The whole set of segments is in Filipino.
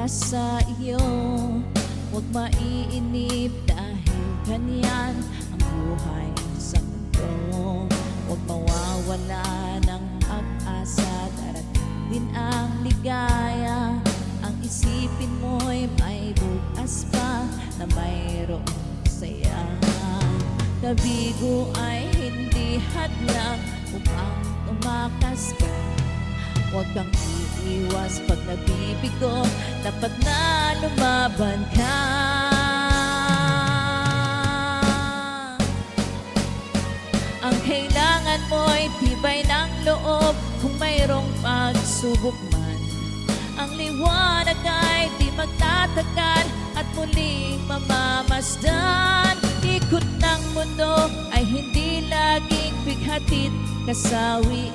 para sa iyo. Huwag maiinip dahil ganyan ang buhay sa mundo. Huwag mawawala ng pag-asa, darating din ang ligaya. Ang isipin mo'y may bukas pa na mayroong saya. Kabigo ay hindi hadlang upang tumakas ka. Huwag kang iiwas pag nabibigo, dapat na lumaban ka. Ang kailangan mo'y tibay ng loob kung mayroong pagsubok man. Ang liwanag ay di magtatagal at muling mamamasdan. Ikot ng mundo ay hindi laging bighatid kasawi.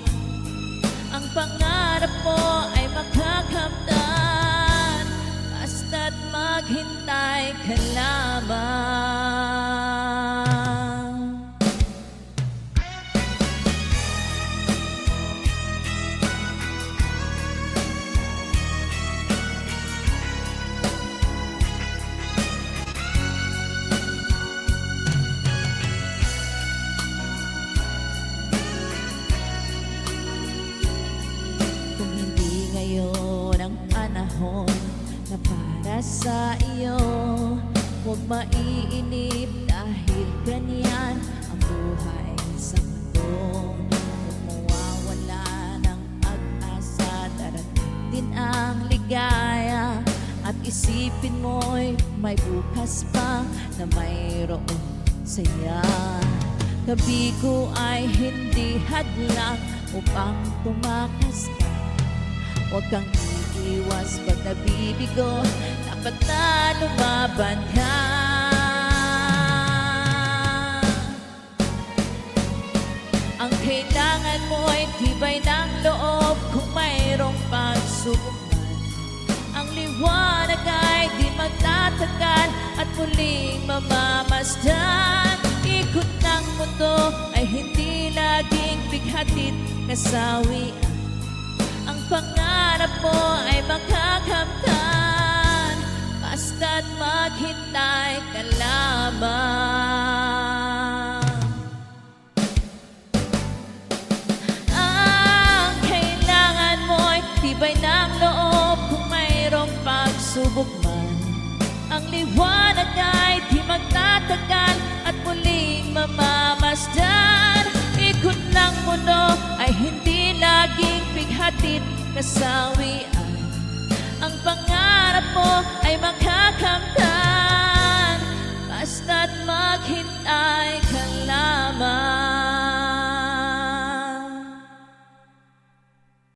Ang pangarap mo ay makakamtan, basta't maghintay ka lamang. Ngayon ang panahon na para sa iyo. Huwag maiinip dahil ganyan ang buhay sa mundo. Huwag mawawala ng pag-asa, darating din ang ligaya. At isipin mo'y may bukas pa na mayroong saya. Kabigo ay hindi hadlang upang tumakas ka. Huwag kang iiwas pag nabibigo, dapat na lumaban ka. Ang kailangan mo ay tibay ng loob kung mayroong pagsubok man. Ang liwanag ay di magtatagal at muling mamamasdan. Ikot ng mundo ay hindi laging bighatid kasawian. Ang pangarap mo ay makakamtan, basta't maghintay ka lamang. Ang kailangan mo ay tibay ng loob kung mayroong pagsubok man. Ang liwanag ay di magtatagal at muling mamamasdan. Ikot ng mundo ay hindi laging bighatid kasawi.